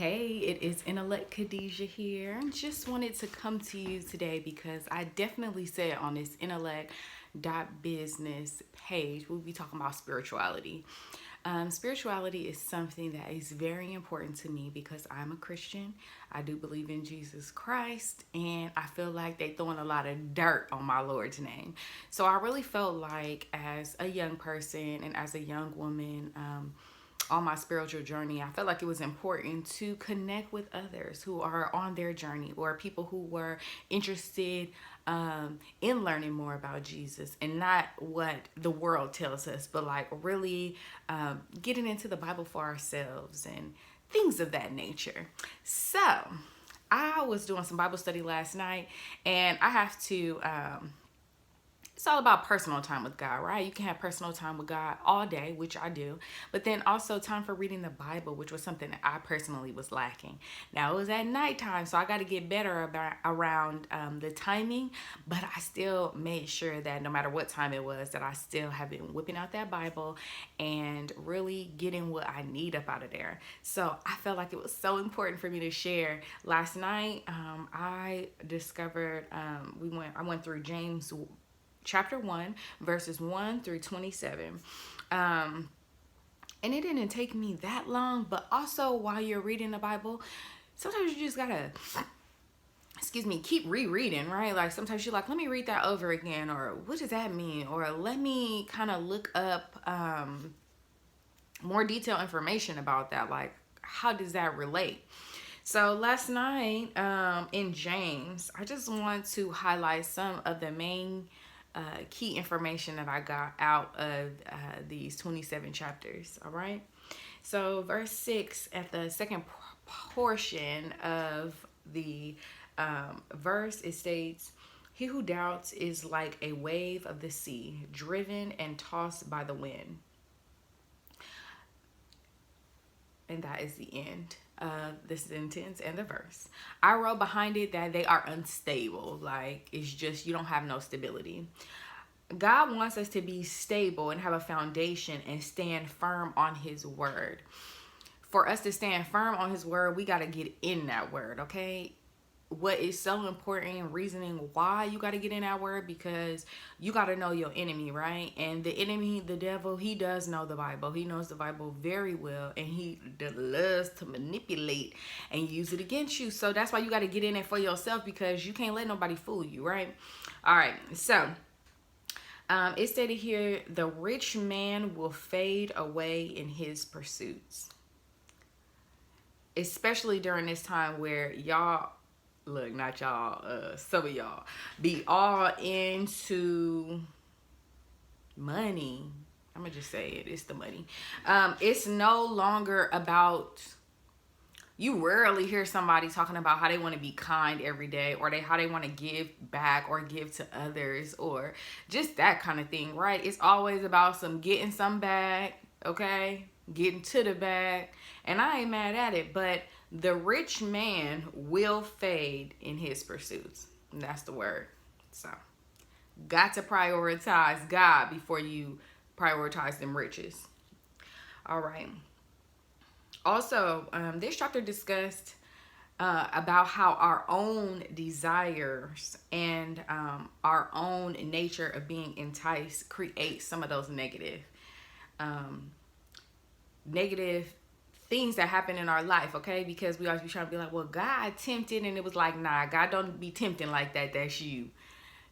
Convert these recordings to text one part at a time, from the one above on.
Hey, it is Intellect Khadijah here. Just wanted to come to you today because I definitely said on this Intellect.Business page, we'll be talking about spirituality. Spirituality is something that is very important to me because I'm a Christian. I do believe in Jesus Christ, and I feel like they throwing a lot of dirt on my Lord's name. So I really felt like, as a young person and as a young woman, on my spiritual journey, I felt like it was important to connect with others who are on their journey or people who were interested in learning more about Jesus and not what the world tells us, but like really getting into the Bible for ourselves and things of that nature. So, I was doing some Bible study last night, and I have to it's all about personal time with God, right? You can have personal time with God all day, which I do, but then also time for reading the Bible, which was something that I personally was lacking. Now, it was at nighttime, so I got to get better around the timing, but I still made sure that no matter what time it was, that I still have been whipping out that Bible and really getting what I need up out of there. So I felt like it was so important for me to share. Last night, I discovered I went through James chapter 1, verses 1 through 27. And it didn't take me that long, but also while you're reading the Bible, sometimes you just gotta, keep rereading, right? Like sometimes you're like, let me read that over again, or what does that mean? Or let me kind of look up more detailed information about that. Like, how does that relate? So last night in James, I just want to highlight some of the main key information that I got out of these 27 chapters. All right. So, verse 6 at the second portion of the verse, it states, "He who doubts is like a wave of the sea, driven and tossed by the wind." And that is the end of the sentence and the verse. I wrote behind it that they are unstable. Like, it's just, you don't have no stability. God wants us to be stable and have a foundation and stand firm on his word. For us to stand firm on his word, we got to get in that word, okay? What is so important, reasoning why you got to get in that word, because you got to know your enemy, right? And the enemy, the devil, he does know the Bible. He knows the Bible very well, and he loves to manipulate and use it against you. So that's why you got to get in it for yourself, because you can't let nobody fool you, right? All right, so it stated here, the rich man will fade away in his pursuits. Especially during this time where y'all, look, not y'all, some of y'all be all into money. I'm gonna just say it. It's the money. It's no longer about. You rarely hear somebody talking about how they want to be kind every day, or how they want to give back or give to others, or just that kind of thing, right? It's always about some getting some back, okay? Getting to the bag. And I ain't mad at it, but the rich man will fade in his pursuits. And that's the word. So, got to prioritize God before you prioritize them riches. All right. Also, this chapter discussed about how our own desires and our own nature of being enticed create some of those negative things that happen in our life, okay? Because we always be trying to be like, well, God tempted, and it was like, nah, God don't be tempting like that. That's you.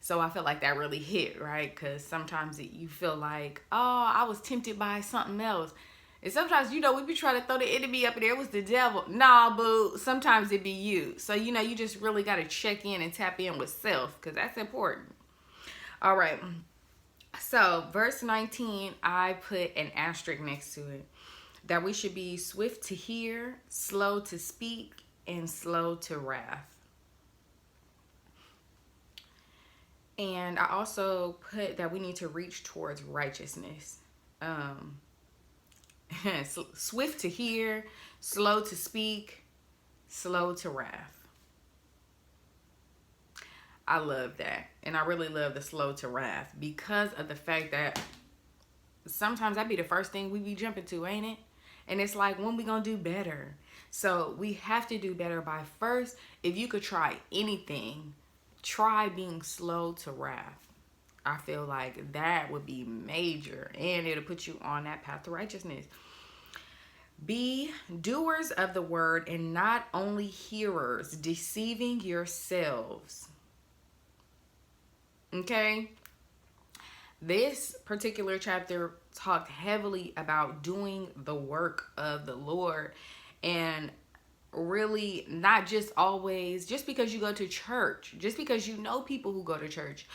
So I felt like that really hit, right? Because sometimes you feel like, oh, I was tempted by something else. And sometimes, we be trying to throw the enemy up in there. It was the devil. Nah, boo. Sometimes it be you. So, you just really got to check in and tap in with self, because that's important. All right. So, verse 19, I put an asterisk next to it. That we should be swift to hear, slow to speak, and slow to wrath. And I also put that we need to reach towards righteousness. Swift to hear, slow to speak, slow to wrath. I love that. And I really love the slow to wrath, because of the fact that sometimes that be the first thing we be jumping to, ain't it? And it's like, when we gonna do better? So we have to do better by first, if you could try anything, try being slow to wrath. I feel like that would be major, and it'll put you on that path to righteousness. Be doers of the word and not only hearers, deceiving yourselves. Okay? This particular chapter talked heavily about doing the work of the Lord, and really not just always, just because you go to church, just because you know people who go to church,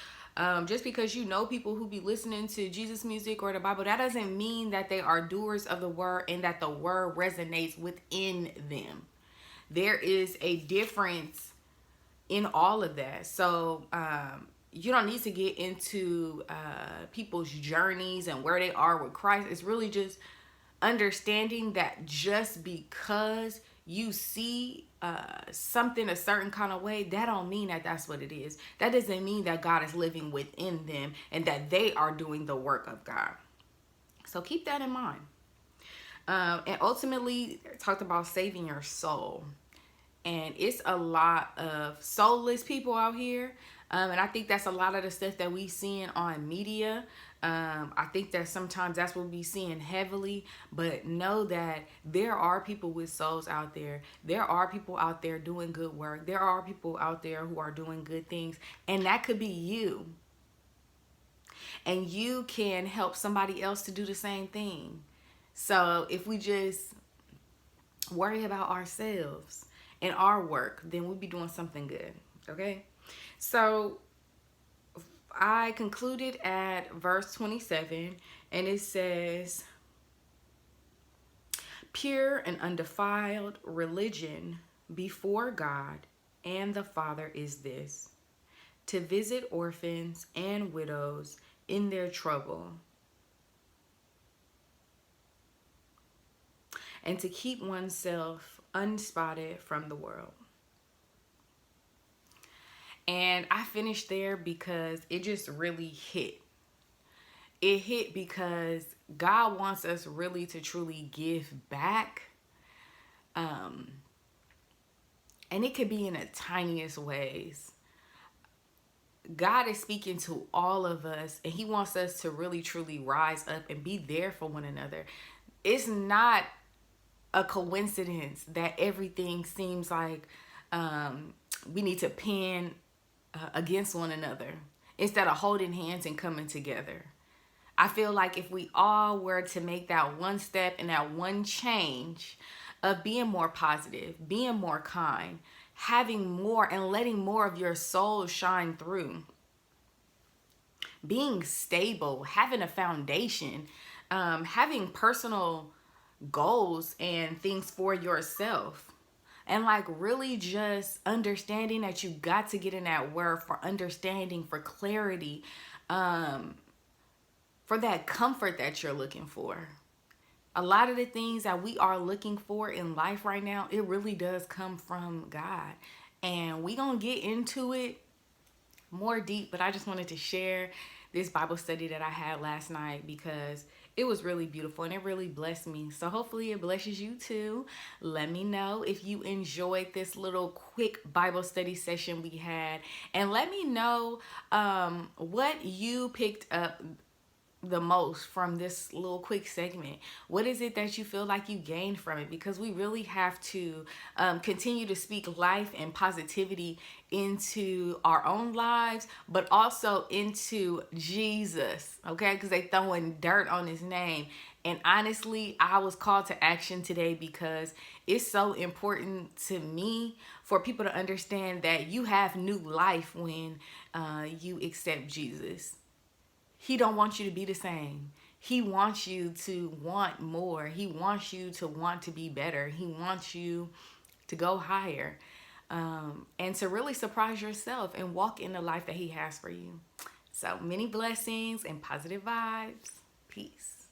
just because you know people who be listening to Jesus music or the Bible, that doesn't mean that they are doers of the word and that the word resonates within them. There is a difference in all of that. So you don't need to get into people's journeys and where they are with Christ. It's really just understanding that just because you see something a certain kind of way, that don't mean that that's what it is. That doesn't mean that God is living within them and that they are doing the work of God. So keep that in mind. And ultimately, talked about saving your soul. And it's a lot of soulless people out here. And I think that's a lot of the stuff that we seeing on media. I think that sometimes that's what we seeing heavily. But know that there are people with souls out there. There are people out there doing good work. There are people out there who are doing good things. And that could be you. And you can help somebody else to do the same thing. So if we just worry about ourselves and our work, then we'll be doing something good. Okay? So I concluded at verse 27, and it says, pure and undefiled religion before God and the Father is this, to visit orphans and widows in their trouble, and to keep oneself unspotted from the world. And I finished there because it just really hit. It hit because God wants us really to truly give back. And it could be in the tiniest ways. God is speaking to all of us, and he wants us to really truly rise up and be there for one another. It's not a coincidence that everything seems like we need to pin against one another instead of holding hands and coming together. I feel like if we all were to make that one step and that one change of being more positive, being more kind, having more and letting more of your soul shine through, being stable, having a foundation, having personal goals and things for yourself, and like really just understanding that you got to get in that word for understanding, for clarity, for that comfort that you're looking for. A lot of the things that we are looking for in life right now, it really does come from God. And we gonna get into it more deep, but I just wanted to share this Bible study that I had last night because it was really beautiful and it really blessed me. So hopefully it blesses you too. Let me know if you enjoyed this little quick Bible study session we had, and let me know what you picked up the most from this little quick segment. What is it that you feel like you gained from it? Because we really have to continue to speak life and positivity into our own lives, but also into Jesus, okay? Because they throwing dirt on his name. And honestly, I was called to action today because it's so important to me for people to understand that you have new life when you accept Jesus. He don't want you to be the same. He wants you to want more. He wants you to want to be better. He wants you to go higher, and to really surprise yourself and walk in the life that he has for you. So many blessings and positive vibes. Peace.